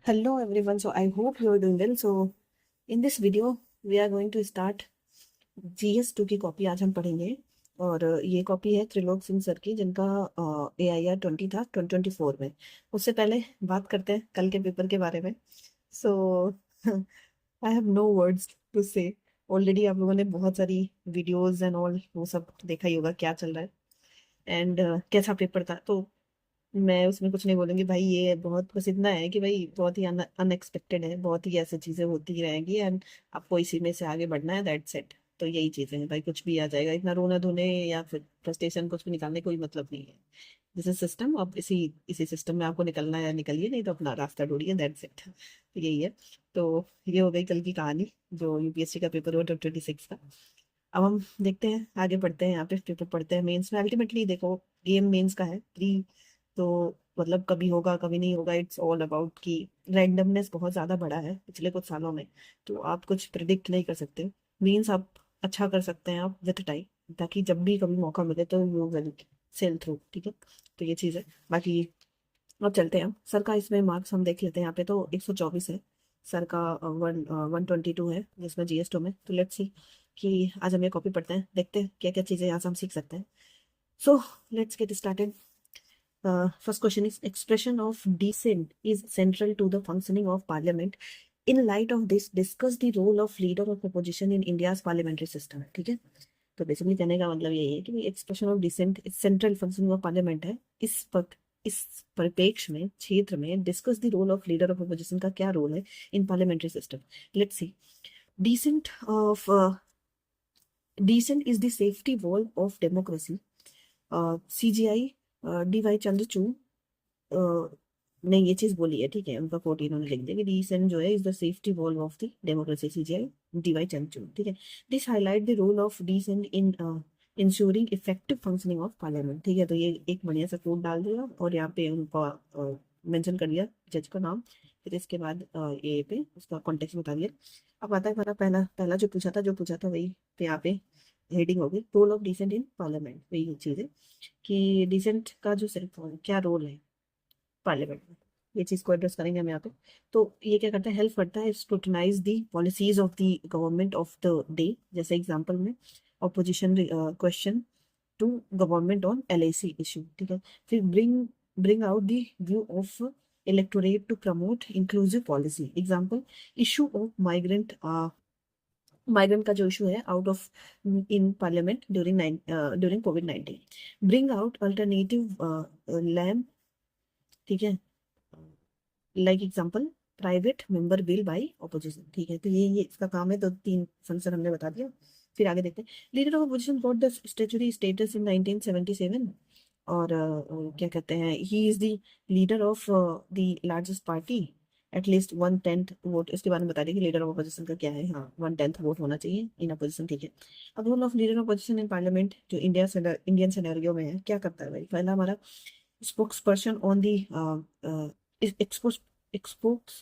Hello everyone, so I hope you are doing well. So in this video we are going to start GS2 की copy आज हम पढ़ेंगे। और ये copy है त्रिलोक सिंह सर की, जिनका AIR 20 था 2024 में। उससे पहले बात करते हैं कल के पेपर के बारे में। So I have no words to say. Already आप लोगों ने बहुत सारी वीडियोस एंड ऑल वो सब देखा ही होगा क्या चल रहा है एंड कैसा पेपर था। तो मैं उसमें कुछ नहीं बोलूंगी भाई, ये बहुत बस इतना है कि भाई बहुत ही अनएक्सपेक्टेड है, बहुत ही ऐसी चीजें होती ही रहेंगी एंड आपको इसी में से आगे बढ़ना है, दैट्स इट। तो यही चीजें हैं भाई, कुछ भी आ जाएगा, इतना रोना धोने या फिर फ्रस्ट्रेशन कुछ भी निकालने कोई मतलब नहीं है। दिस इज सिस्टम, अब इसी इसी सिस्टम में आपको निकलना है, निकलिए, नहीं तो अपना रास्ता ढूंढिए, दैट्स इट। तो यही है। तो ये हो गई कल की कहानी, जो यूपीएससी का पेपर हुआ 2026 का। अब हम देखते हैं, आगे बढ़ते हैं, यहाँ पे पेपर पढ़ते हैं। मेंस में अल्टीमेटली देखो, गेम मेंस का है प्री, तो मतलब कभी होगा कभी नहीं होगा, इट्स ऑल अबाउट कि रैंडमनेस बहुत ज्यादा बढ़ा है पिछले कुछ सालों में, तो आप कुछ प्रिडिक्ट नहीं कर सकते। मीन्स आप अच्छा कर सकते हैं आप विथ टाइम, ताकि जब भी कभी मौका मिले तो यू विल सेल थ्रू, ठीक है। तो ये चीज़ है। बाकी अब चलते हैं हम सर का, इसमें मार्क्स हम देख लेते हैं। यहाँ पे तो 124 है सर का, 122 है जिसमें GS2 में। तो लेट्स सी कि आज हम ये कॉपी पढ़ते हैं, देखते हैं क्या क्या चीज़ें यहाँ से हम सीख सकते हैं। So let's get started. First question is, expression of dissent is central to the functioning of parliament. In light of this, discuss the role of leader of opposition in India's parliamentary system. ठीक है। तो basically कहने का मतलब यही है कि expression of dissent central functioning of parliament है। इस परिपेक्ष में, क्षेत्र में, discuss the role of leader of opposition का क्या रोल है in parliamentary system. Let's see. Dissent of dissent is the safety wall of democracy. CGI DY Chandrachud ने ये चीज बोली है, ठीक है। उनका कोट इन्होंने लिख दिया कि डिसेंट जो है is the safety wall of the democracy, CGI DY Chandrachud, ठीक है। This highlight the role of dissent in ensuring effective functioning of parliament, ठीक है। तो ये एक बढ़िया सा कोट डाल दिया और यहाँ पे उनका मेंशन कर दिया जज का नाम, फिर इसके बाद ये पे उसका कॉन्टेक्स्ट बता दिया। अब आता है हमारा पहला पहला जो पूछा था वही पे यहाँ पे हेडिंग होगी, role of dissent in parliament. वही चीज है कि डिसेंट का जो सिर्फ क्या रोल है पार्लियामेंट में, ये चीज को एड्रेस करेंगे हम यहाँ पे। तो ये क्या करता है, हेल्प करता है scrutinize the policies of the government of the day. जैसे एग्जांपल में opposition question to government on LIC issue, ठीक है। फिर bring out the view of electorate to promote inclusive policy. Example, issue of migrant का जो issue है out of in parliament during COVID-19, bring out alternative lam, ठीक है। Like example, private member bill by opposition, ठीक है। तो ये इसका काम है। तो 3 फंक्शन हमने बता दिया। फिर आगे देखते हैं। Leader of opposition got the statutory status in 1977। और क्या कहते हैं, he is the leader of the largest party, at least 1/10 vote. इसके बारे में बता दें कि लीडर ऑफ अपोजिशन का क्या है। हाँ, 1/10 वोट होना चाहिए इन अपोजिशन, ठीक है। अब role of leader of opposition in parliament जो इंडियन सिनेरियो में है, क्या करता है भाई। पहला हमारा spokesperson on the expos expos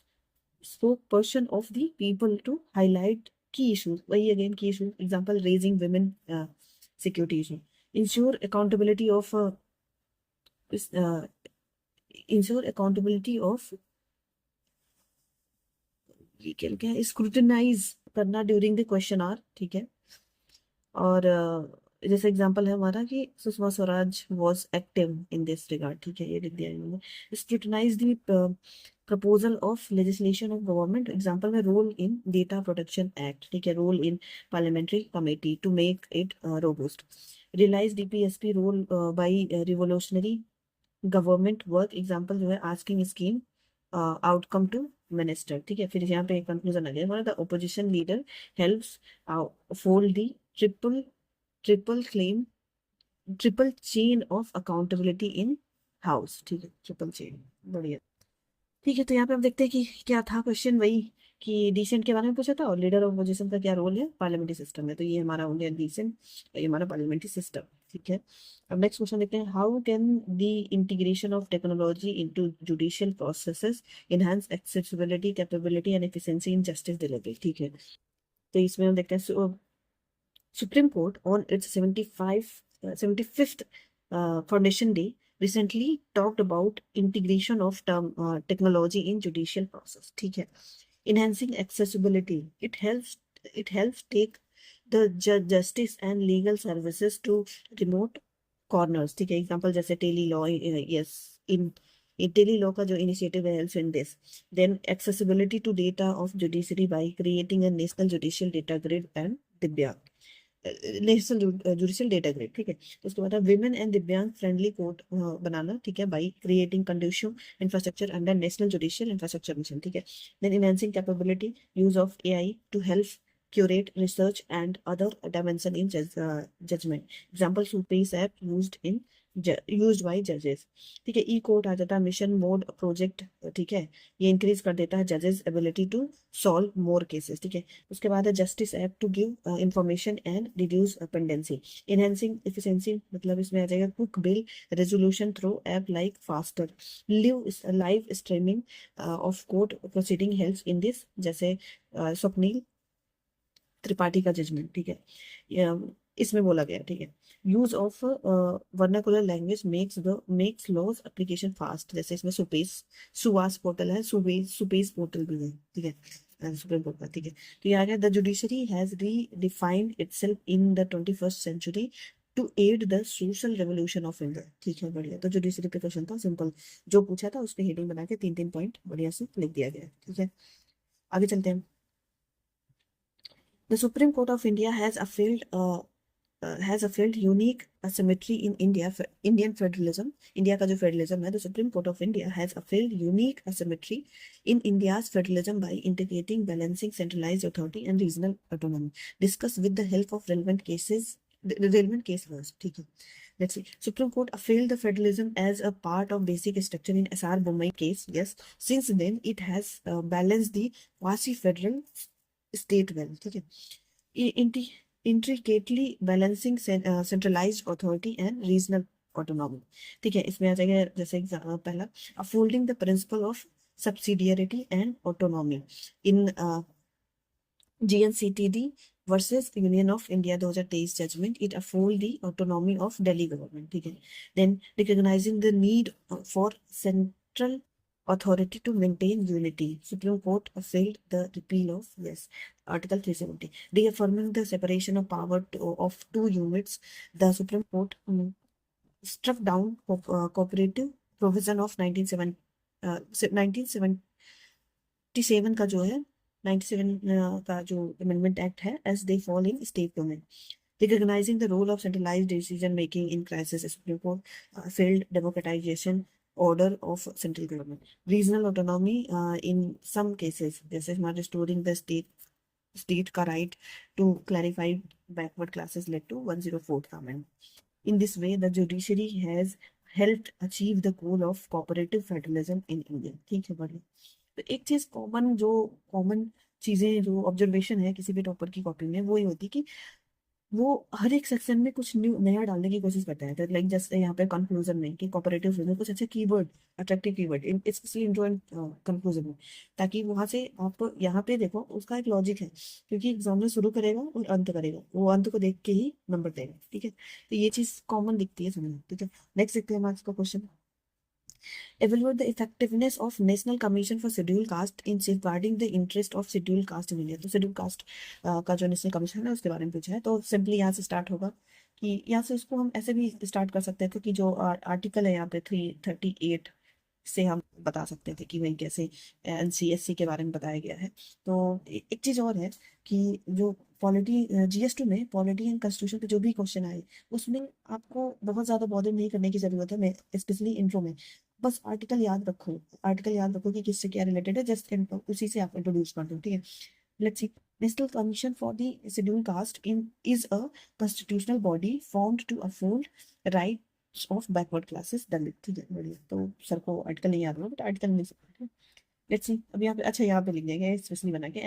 spokesperson of the people to highlight key issues, वही again key issue, example raising women security issue, ensure accountability of is- uh, ensure accountability of ये क्या है, स्क्रूटिनाइज करना ड्यूरिंग द क्वेश्चन आवर, ठीक है। और जैसे example है हमारा कि Sushma Swaraj was active in this regard, ठीक है, ये लिख दिया इन्होंने। Scrutinize the proposal of legislation of government, example में role in data protection act, ठीक है। Role in parliamentary committee to make it robust. Realize DPSP role by revolutionary government work, example जो है asking scheme outcome to minister, ठीक है। फिर यहाँ पे एक कंक्लूजन आ गया हमारा, the opposition leader helps fold the triple triple claim triple chain of accountability in house, ठीक है। ट्रिपल चेन, बढ़िया, ठीक है। तो यहाँ पे हम देखते हैं कि क्या था क्वेश्चन, वही कि डिसेंट के बारे में पूछा था और लीडर ऑफ अपोजिशन का क्या रोल है पार्लियामेंट्री सिस्टम में। तो ये हमारा हो गया डिसेंट, ये हमारा पार्लियामेंट्री सिस्टम, ठीक है। अब नेक्स्ट क्वेश्चन देखते हैं, how can the integration of technology into judicial processes enhance accessibility, capability and efficiency in justice delivery, ठीक है। तो इसमें हम देखते हैं, Supreme Court on its 75th Foundation Day recently talked about integration of technology in judicial process. ठीक है, enhancing accessibility, it helps take the justice and legal services to remote corners. ठीक है, एग्जांपल जैसे tele law, yes, in tele law का जो initiative है helps in this. Then accessibility to data of judiciary by creating a national judicial data grid and divyang national judicial data grid. ठीक है, तो उसके बाद women and divyang friendly court बनाना. ठीक है, by creating conducive infrastructure under national judicial infrastructure mission. ठीक है, then enhancing capability use of AI to help curate research and other dimension in judgment. Example, Supace app used by judges. ठीक है, ई court आ जाता है, mission mode project. ठीक है, ये increase कर देता है जजेस ability to solve more cases. ठीक है, उसके बाद है justice app to give information and reduce pendency. Enhancing efficiency, मतलब इसमें आ जाएगा quick bill resolution through app like faster. Live streaming of court proceeding helps in this, जैसे स्वप्निल त्रिपाठी का जजमेंट. ठीक है, इसमें बोला गया. ठीक है, use of vernacular language makes laws application fast. जैसे इसमें सुवास पोर्टल है, सुपेस पोर्टल भी है. ठीक है, सुप्रीम कोर्ट का. ठीक है, तो ये आ गया, the judiciary has redefined itself in the 21st century to aid the social revolution of India. ठीक है, बढ़िया. तो जुडिशरी पे क्वेश्चन था, सिंपल जो पूछा था उसके हेडिंग बना के 3-3 पॉइंट बढ़िया से लिख दिया गया. ठीक है, आगे चलते हैं. The Supreme Court of India has upheld unique asymmetry in Indian federalism. India का जो federalism है, the Supreme Court of India has upheld unique asymmetry in India's federalism by integrating balancing centralized authority and regional autonomy. Discuss with the help of relevant case laws. ठीक है, let's see. Supreme Court upheld the federalism as a part of basic structure in SR Bommai case. Yes, since then it has balanced the quasi-federal state well. ठीक है, intricately balancing centralized authority and regional autonomy. ठीक है, इसमें आ जाएगा जैसे पहला, upholding the principle of subsidiarity and autonomy in GNCTD versus Union of India 2023 judgment. It uphold the autonomy of Delhi government. ठीक है, then recognizing the need for central authority to maintain unity. Supreme Court upheld the repeal of, yes, Article 370. Reaffirming the separation of power of two units, the Supreme Court struck down cooperative provision of 1977 का जो है 97 का जो amendment act है, as they fall in state domain. Recognizing the role of centralized decision making in crisis, Supreme Court failed democratization order of central government. Regional autonomy in some cases, जैसे restoring the state का right to clarify backward classes led to 104th amendment. In this way, the judiciary has helped achieve the goal of cooperative federalism in India. ठीक है, बढ़िया. तो एक चीज common चीजें जो ऑब्जर्वेशन है किसी भी टॉपर की कॉपी में, वो ये होती है कि वो हर एक सेक्शन में कुछ नया डालने की कोशिश करता है. लाइक जैसे यहाँ पे कंक्लूजन में कि कोऑपरेटिव में कुछ अच्छे keyword, attractive keyword specially intro and conclusion में, ताकि वहां से आप यहाँ पे देखो उसका एक लॉजिक है, क्योंकि एग्जामिनर शुरू करेगा और अंत करेगा, वो अंत को देख के ही नंबर देगा. ठीक है, तो ये चीज कॉमन दिखती है समझ. ठीक है, नेक्स्ट देखते हैं मार्क्स का question. Evaluate the effectiveness of National Commission for Scheduled Caste in safeguarding the interest of scheduled caste in India. तो scheduled caste का जो नेशनल कमीशन है उसके बारे में पूछा है. तो सिंपली यहाँ से स्टार्ट होगा कि यहाँ से उसको हम ऐसे भी स्टार्ट कर सकते हैं, क्योंकि जो आर्टिकल है यहाँ पे 338 से हम बता सकते थे कि वही कैसे NCSC के बारे में बताया गया है. तो एक चीज और है कि जो पॉलिटी GS2 में पॉलिटी एंड कॉन्स्टिट्यूशन के जो भी क्वेश्चन आए उसमें आपको बहुत ज्यादा बॉदर नहीं करने की जरूरत है. मैं स्पेशली इंट्रो में बस आर्टिकल याद रखो कि किससे क्या रिलेटेड है, जस्ट उसी से आप इंट्रोड्यूस कर दो. ठीक है, let's see. National commission for the scheduled caste is a constitutional body formed to afford rights of backward classes Dalit. ठीक है, बढ़िया. तो सर को आर्टिकल नहीं याद होगा, बट आर्टिकल मिल सकता है. लेट्स सी. अब यहाँ पे अच्छा यहाँ पे लिख देंगे स्पेशली बना के,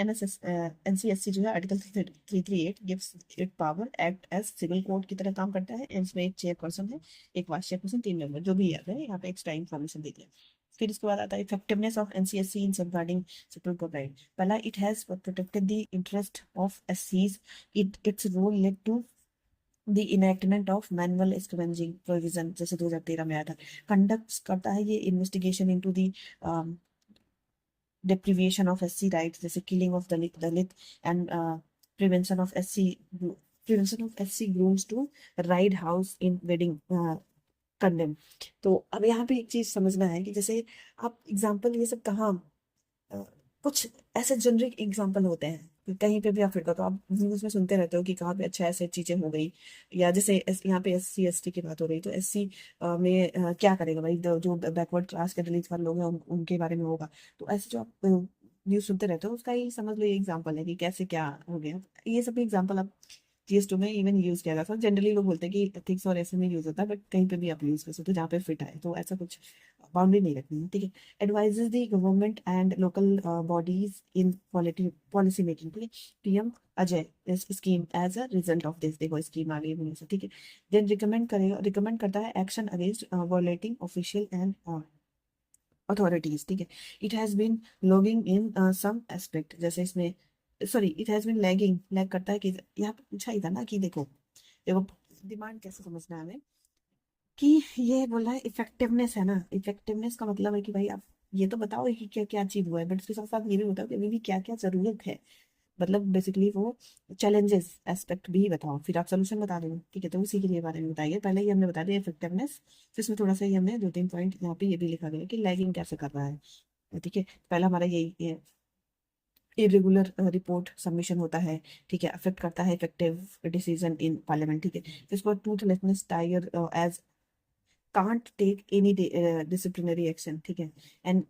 NCSC जो है article 338 gives it power act as civil court की तरह काम करता है. इसमें एक चेयरपर्सन है, एक वाइस चेयरपर्सन, 3 मेंबर, जो भी याद है यहाँ पे एक्स्ट्रा इन्फॉर्मेशन दे दिया. फिर इसके बाद आता है effectiveness of NCSC in safeguarding supreme court right. पहला, it has protected the interest of SCs. It's role led to the enactment of manual scavenging provision, जैसे 2013 में आया था। कंडक्ट करता है ये investigation into the deprivation of SC rights, जैसे killing of Dalit and prevention of SC prevention of SC grooms to ride house in wedding condemn। तो अब यहाँ पे एक चीज समझना है कि जैसे आप एग्जाम्पल ये सब कहाँ अ, कुछ ऐसे जनरिक एग्जाम्पल होते हैं कि कहीं पे भी आप फिर तो आप न्यूज में सुनते रहते हो कि कहाँ पे अच्छा ऐसे चीजें हो गई, या जैसे यहाँ पे SC ST की बात हो रही तो SC में क्या करेगा भाई, जो बैकवर्ड क्लास के दलित वाले लोग हैं उनके बारे में होगा। तो ऐसे जो आप न्यूज सुनते रहते हो उसका ही समझ लो ये एग्जाम्पल है कि कैसे क्या हो गया। ये सब एग्जाम्पल आप GS2 में इवन यूज किया जाता है। जनरली लोग बोलते हैं कि एथिक्स और ऐसे में यूज होता है, बट कहीं पे भी आप यूज कर सकते हो जहाँ पे फिट आए, तो ऐसा कुछ बाउंड्री नहीं रखनी है, ठीक है। Advises the government and local bodies in policy making, ठीक है। PM AJAY is scheme as a result of this, देखो स्कीम आ गई है, ठीक है। देन रिकमेंड करता है action against violating official and authorities, ठीक है। It has been lagging in some aspect, जैसे इसमें sorry it has been lag करता है कि यहाँ पे पूछा ही था ना कि देखो देखो डिमांड कैसे समझना है हमें, कि ये बोल रहा है इफेक्टिवनेस है ना। इफेक्टिवनेस का मतलब है कि भाई आप ये तो बताओ कि क्या क्या अचीव हुआ है, बट उसके साथ साथ ये भी बताओ कि अभी भी क्या क्या जरूरत है। मतलब बेसिकली वो चैलेंजेस एस्पेक्ट भी बताओ, फिर आप सोल्यूशन बता देंगे, ठीक है। तो उसी के लिए बारे में बताइए, पहले ही हमने बता दिया इफेक्टिवनेस, फिर इसमें थोड़ा सा ही हमने 2-3 पॉइंट यहाँ पे ये भी लिखा गया कि लैगिंग कैसे कर रहा है, ठीक है। पहला हमारा यही इरेगुलर रिपोर्ट सबमिशन होता है, ठीक है, अफेक्ट करता है इफेक्टिव डिसीजन इन पार्लियामेंट, ठीक है। फिर इसके बाद toothlessness tyre as can't take any disciplinary action, ठीक है। एंड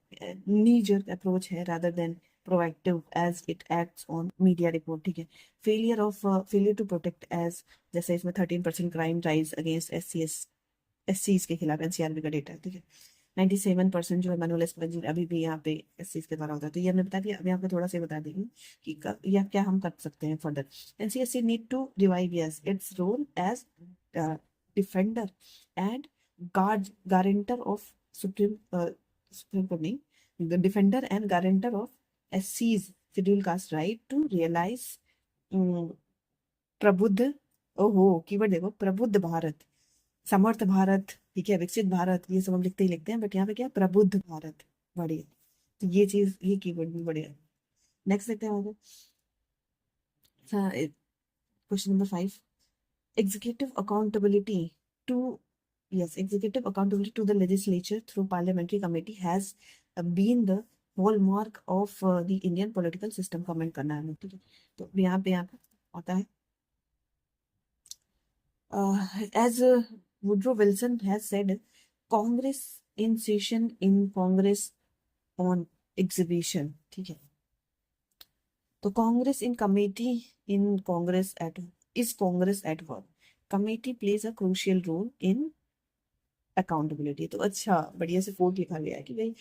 knee jerk approach है rather than proactive as it acts on media report, ठीक है। failure to protect as, जैसे इसमें 13% क्राइम राइज अगेंस्ट SCs के खिलाफ NCRB का डेटा है, ठीक है। 97% जो है मैनुअल एक्सपेंजिंग अभी भी यहाँ पे SCs के द्वारा होता है। तो ये हमने बता दिया, अब यहाँ पे थोड़ा सा बता देंगे कि या क्या हम कर सकते हैं further. NCSC need to revive yes its role as defender and guarantor of supreme court नहीं, the defender and guarantor of SC's scheduled caste right to realize प्रबुद्ध, ओहो कीवर्ड देखो, प्रबुद्ध भारत, समर्थ भारत, ठीक है, विकसित भारत, ये सब हम लिखते ही लिखते हैं, बट यहाँ पे क्या है? प्रबुद्ध भारत, बढ़िया। तो ये चीज, ये कीवर्ड भी बढ़िया। नेक्स्ट देखते हैं आगे। Question number 5, executive accountability to yes executive accountability to the legislature through parliamentary committee has been the hallmark of the Indian political system, comment करना है हमें, ठीक है। तो यहाँ पे आता है as Woodrow Wilson has said, Congress in session in Congress on exhibition, ठीक है। तो Congress in committee in Congress at is Congress at work, committee plays a crucial role in accountability. तो अच्छा बढ़िया से कोट लिखा गया है कि भाई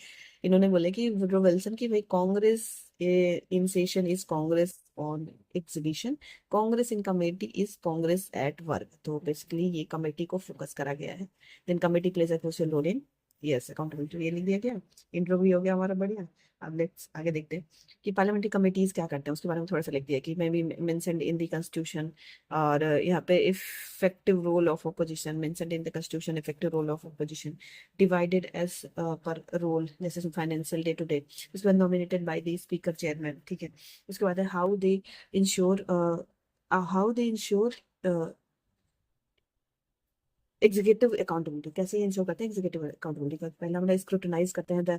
इन्होंने बोला कि वुडरो विल्सन की भाई Congress in session is Congress on exhibition, Congress in committee is Congress at work. तो बेसिकली ये कमेटी को फोकस करा गया है। Then committee plays a crucial role in yes accountability, ये लिख दिया गया। इंटरव्यू हो गया हमारा, बढ़िया। अब लेट्स आगे देखते हैं कि पार्लियामेंट्री कमेटीज क्या करते हैं, उसके बारे में थोड़ा सा लिख दिया कि मैं भी मेंशन्ड इन द कॉन्स्टिट्यूशन। और यहाँ पे effective role of opposition mentioned in the constitution, effective role of opposition divided as per role, जैसे फाइनेंशियल डे टू डे, उसके बाद nominated by the speaker chairman, ठीक है। उसके बाद how they ensure executive accountability, कैसे इंश्योर करते हैं एग्जीक्यूटिव अकाउंटेबिलिटी का। पहला हमारा स्क्रूटनाइज करते हैं the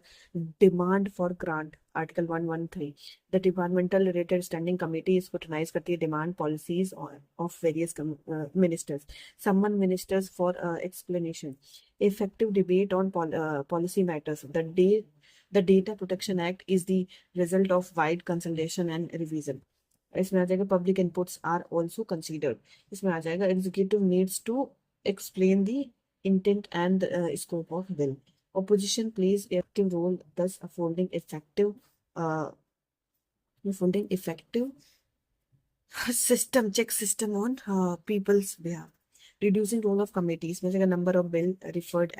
demand for grant, article 113। The departmental related standing committee scrutinize करती है demand policies of various ministers, summon ministers for explanation, effective debate on policy matters. The data protection act is the result of wide consultation and revision. इसमें आ जाएगा public inputs are also considered. इसमें आ जाएगा executive needs to explain the intent and scope of bill. Opposition plays active role, thus uh, affording effective system check system on people's behalf. Reducing role of committees में जगह number of bill referred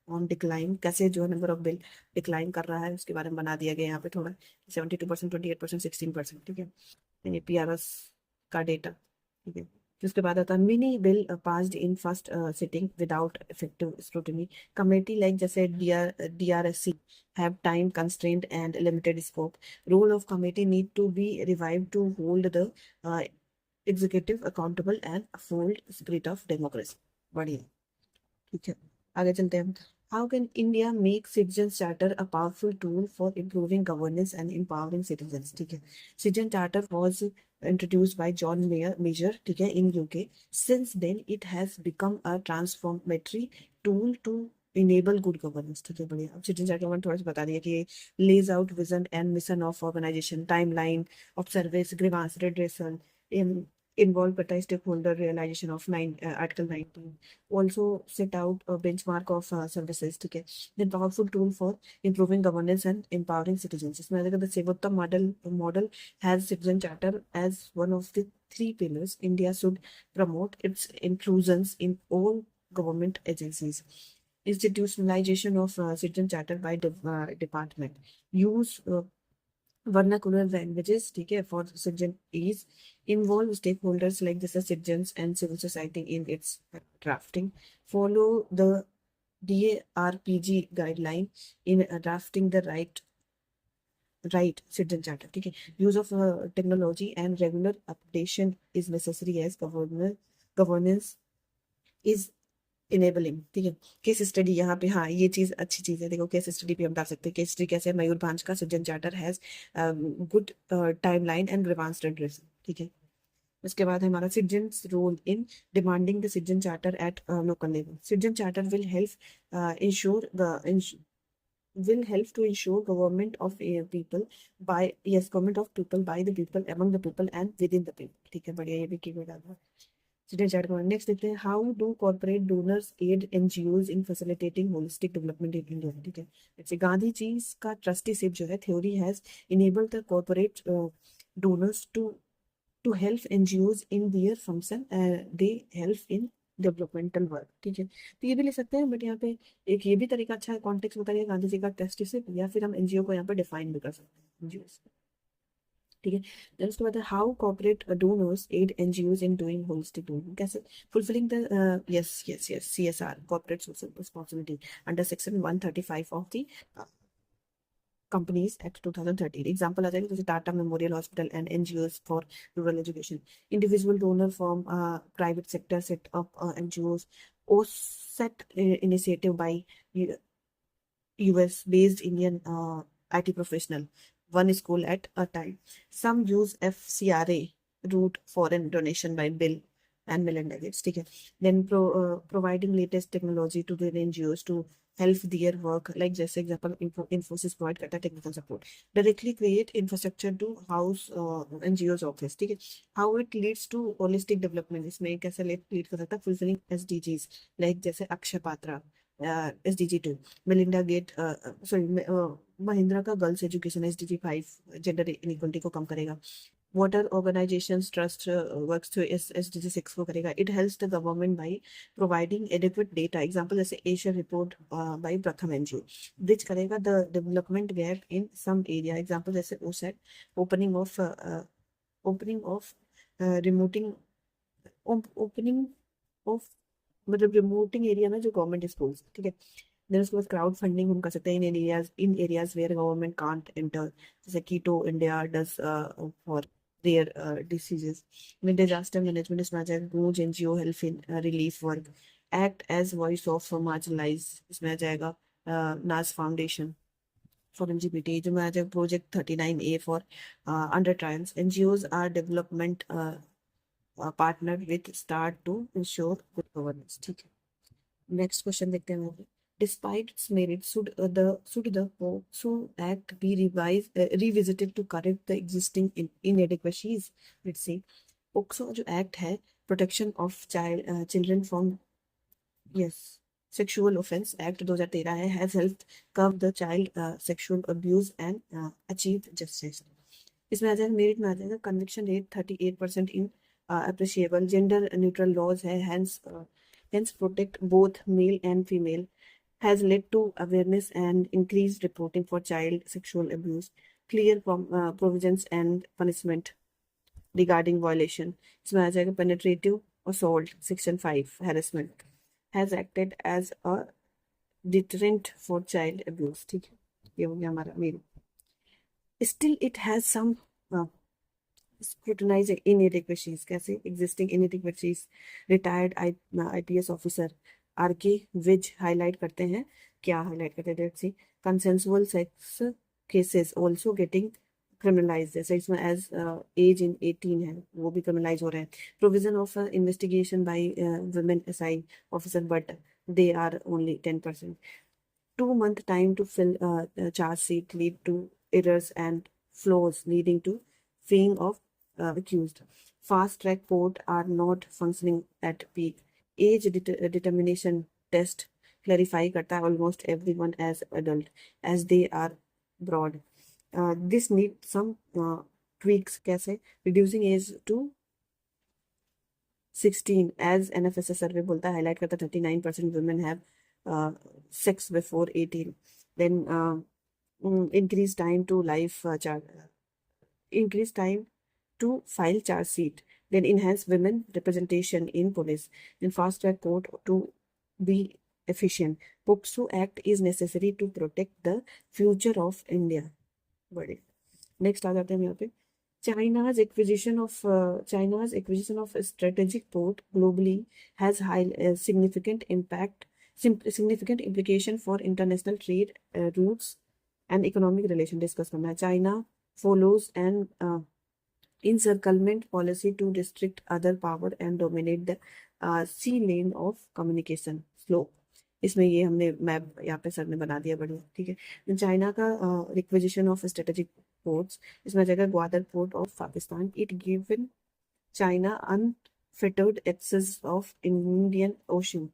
on decline, कैसे जो number of bill decline कर रहा है उसके बारे में बना दिया गया यहाँ पे थोड़ा, 72%, 28%, 16%, ठीक है। ये PRS का डेटा, ठीक है। फिर उसके बाद आता है mini bill passed in first sitting without effective scrutiny. Committee like जैसे DRSC have time constraint and limited scope. Role of committee need to be revived to hold the uh, executive accountable and uphold spirit of democracy. बढ़िया, ठीक है, आगे चलते हैं। How can India make citizen charter a powerful tool for improving governance and empowering citizens. ठीक है, citizen charter was introduced by John Major, ठीक है, in UK. Since then, it has become a transformatory tool to enable good governance. ठीक है, बढ़िया। अब citizen charter मैंने थोड़ा सा बता दिया कि ये lays out vision and mission of organization, timeline of service, grievance redressal, involve better stakeholder realization of Article 19, also set out a benchmark of services, ठीक है, then powerful tool for improving governance and empowering citizens। इसमें अगर the Sevottam model has citizen charter as one of the three pillars. India should promote its inclusions in all government agencies, institutionalization of citizen charter by department, use vernacular languages, ठीक है, for citizen ease, involve stakeholders like the citizens and civil society in its drafting, follow the DARPG guideline in drafting the right citizen charter, ठीक है, use of technology and regular updation is necessary as governance is enabling. ठीक है, case study यहाँ पे, हाँ ये चीज अच्छी चीज है, देखो केस स्टडी भी हम डाल सकते हैं। केस स्टडी कैसे है, मयूर भांज का citizen charter has good timeline and grievance address. ठीक है, उसके बाद है हमारा citizen role in demanding the citizen charter at local level. Citizen charter will help ensure will help to ensure government of people by yes government of people by the people among the people and within the people। ठीक है, बढ़िया, ये भी keyword आ गया। Citizen chart को next देखते हैं। How do corporate donors aid NGOs in facilitating holistic development in India. ठीक है, जैसे गांधी जी का ट्रस्टीशिप जो है theory has enabled the corporate donors to help NGOs in their function, they help in developmental work. ठीक है, तो ये भी ले सकते हैं, बट यहाँ पे एक ये भी तरीका अच्छा है, कॉन्टेक्स्ट बताइए गांधी जी का ट्रस्टीशिप, या फिर हम एनजीओ को यहाँ पे डिफाइन भी कर सकते हैं एनजीओ। ठीक है, देन उसके बाद है how corporate donors aid NGOs in doing holistic donating. कैसे fulfilling the yes yes yes CSR corporate social responsibility under section 135 of the companies act 2013। Example आ जाएगा जैसे Tata memorial hospital and NGOs for rural education, individual donor from private sector set up NGOs, OSET initiative by US based Indian IT professional, one school at a time. Some use FCRA route foreign donation by Bill and Melinda Gates. ठीक है, then providing latest technology to the NGOs to help their work, like जैसे example Infosys provide करता है technical support, directly create infrastructure to house NGOs office। ठीक है, how it leads to holistic development, इसमें कैसे lead कर सकता है fulfilling SDGs, like जैसे Akshaya Patra SDG 2, Melinda Gates sorry Mahindra का girls education SDG 5 gender inequality को कम करेगा, water organization trust works to SDG 6 को करेगा, it helps the government by providing adequate data, example जैसे Asia report by Pratham NGO, bridge करेगा the development gap in some area, example जैसे OSET opening of remoting opening of मतलब remoting area में जो government schools. ठीक है, then उसके बाद क्राउड फंडिंग हम कर सकते हैं in areas where government can't enter, जैसे Ketto India does for rare diseases. में डिजास्टर मैनेजमेंट इसमें आ जाएगा Goonj NGO help in relief work, act as voice of marginalize इसमें आ जाएगा नाज फाउंडेशन फॉर LGBT, जो में आ जाएगा project 39A for under trials, NGOs are development partner with start to ensure good governance. ठीक है, नेक्स्ट क्वेश्चन देखते हैं हम। Despite its merit, should the POCSO Act be revisited to correct the existing inadequacies? Let's see. POCSO जो act है protection of children from yes sexual offence act 2013 है, has helped कर्ब the child sexual abuse and achieve justice. इसमें आ जाएगा merit में आ जाएगा conviction rate 38% इन appreciable, gender neutral laws है, hence protect both male and female, has led to awareness and increased reporting for child sexual abuse, clear provisions and punishment, regarding violation, इसमें आ जाएगा penetrative assault section 5 harassment has acted as a deterrent for child abuse. ठीक है, ये हो गया हमारा मेल। Still it has some scrutinize inadequacies। कैसे? existing inadequacies। Retired IPS officer RK Vij highlight करते हैं, क्या हाईलाइट करते हैं? Let's see. Consensual sex cases also getting criminalize, जैसे इसमें एज एज इन 18 है वो भी क्रिमिनलाइज हो रहे हैं। Provision of investigation by women SI officer but they are only 10%. 2 month time to fill charge sheet lead to errors and flaws leading to freeing of accused. Fast track court are not functioning at peak. Age determination test clarify करता है almost everyone as adult as they are broad. This need some tweaks। कैसे? reducing age to 16 as NFSS सर्वे बोलता है, highlight करता है 39% women have sex before 18. Then increase time to life increase time to file charge sheet. Then enhance women representation in police. Then fast track court to be efficient. POCSO Act is necessary to protect the future of India. बड़े next आ जाते हैं हम यहाँ पे। China's acquisition of a strategic port globally has significant significant implication for international trade routes and economic relation। Discuss करना है। China follows an encirclement policy to restrict other power and dominate the sea lane of communication flow। इसमें ये हमने map यहाँ पे sir ने बना दिया बढ़िया। ठीक है, चाइना का रिक्विजिशन ऑफ स्ट्रेटेजिक पोर्ट्स, इसमें आ जाएगा Gwadar port of Pakistan. It given China unfettered access of Indian Ocean.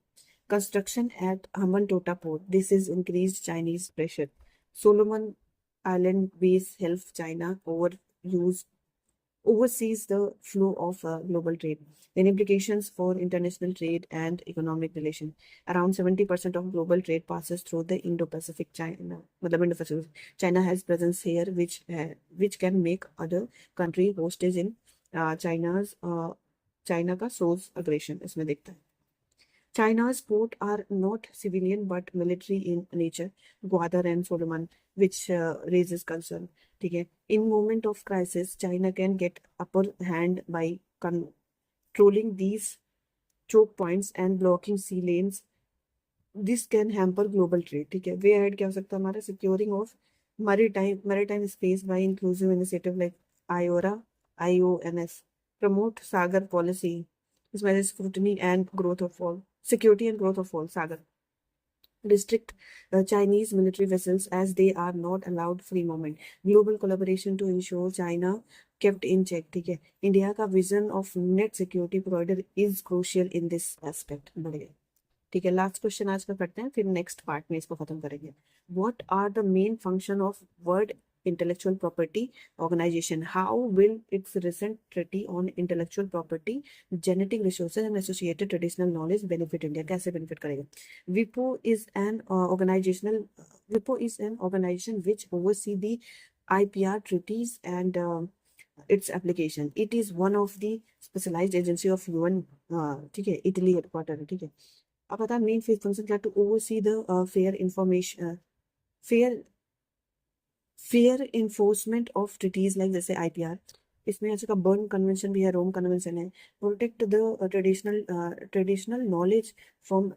Construction at Hambantota port, this is increase Chinese pressure. Solomon island base help China oversees the flow of global trade. Then implications for international trade and economic relation. Around 70% of global trade passes through the Indo-Pacific China. मतलब Indo-Pacific. China has presence here, which can make other country hostage in China का source aggression इसमें देखता है। China's ports are not civilian but military in nature, Gwadar and Solomon, which raises concern. ठीक है, in moment of crisis, China can get upper hand by controlling these choke points and blocking sea lanes. This can hamper global trade। ठीक है, way ahead क्या हो सकता है हमारा? securing of maritime space by inclusive initiative like IONS, promote Sagar policy, इसमें scrutiny and growth of all security and growth of all Sagar, restrict Chinese military vessels as they are not allowed free movement, global collaboration to ensure China kept in check। ठीक है, India का vision of net security provider is crucial in this aspect। बढ़िया। ठीक है, last question आज का करते हैं, फिर नेक्स्ट पार्ट में इसको खत्म करेंगे। What are the main function of world intellectual property organization? How will its recent treaty on intellectual property genetic resources and associated traditional knowledge benefit India? कैसे बेनिफिट करेगा? विपो is an organization which oversee the IPR treaties and its application. It is one of the specialized agency of UN। ठीक है, Italy headquarter है। ठीक है, अब बता मेन फंक्शन क्या? To oversee the fair enforcement of treaties like जैसे IPR। इसमें ऐसे का बर्न कन्वेंशन भी है, रोम कन्वेंशन है। Protect the traditional knowledge from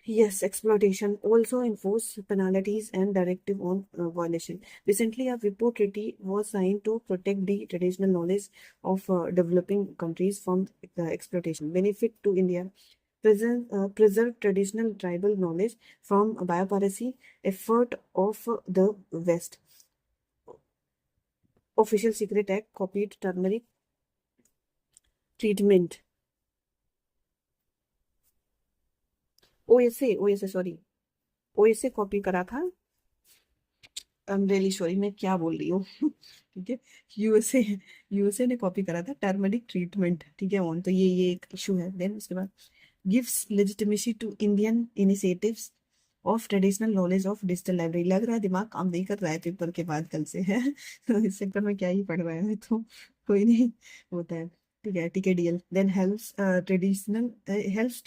yes exploitation, also enforce penalties and directive on violation। Recently a WIPO treaty was signed to protect the traditional knowledge of developing countries from exploitation। Benefit to India: preserve traditional tribal knowledge from biopiracy effort of the West। Official Secret Act copied turmeric treatment। OSA sorry, OSA copy करा था। I am really sorry, मैं क्या बोल रही हूँ। ठीक है, USA ने कॉपी करा था टर्मरिक ट्रीटमेंट। ठीक है, ऑन तो ये एक इशू है। देन उसके बाद gives legitimacy to Indian initiatives of traditional knowledge of digital library. लग रहा है दिमाग काम नहीं कर रहा है पेपर के बाद कल से है तो इस चक्कर में क्या ही पढ़ रहा है तो कोई नहीं, होता है। ठीक है, TKDL then helps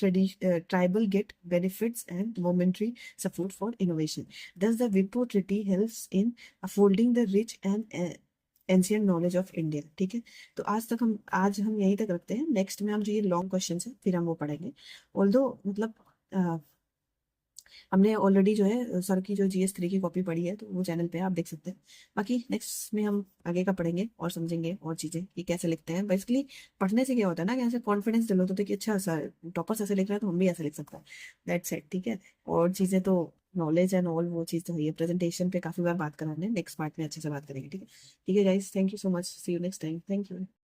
tribal get benefits and momentary support for innovation. Thus the Wipro treaty helps in upholding the rich and ancient knowledge of India. ठीक है, तो आज हम यहीं तक रखते हैं। नेक्स्ट में हम जो ये लॉन्ग क्वेश्चन है फिर हम वो पढ़ेंगे। ऑल्दो मतलब हमने ऑलरेडी जो है सर की जो GS3 की कॉपी पढ़ी है तो वो चैनल पे आप देख सकते हैं। बाकी नेक्स्ट में हम आगे का पढ़ेंगे और समझेंगे और चीज़ें कि कैसे लिखते हैं। बेसिकली पढ़ने से क्या होता है ना कि ऐसे कॉन्फिडेंस डेवलप होता है कि अच्छा सर टॉपर्स ऐसे लिख रहा है तो हम भी ऐसे लिख सकते हैं। That's it. ठीक है, और चीज़ें तो नॉलेज एंड ऑल वो चीज़ तो है, प्रेजेंटेशन पे काफ़ी बार बात कराने, नेक्स्ट पार्ट में अच्छे से बात करेंगे। ठीक है, ठीक है guys, thank you so much, see you next time, thank you.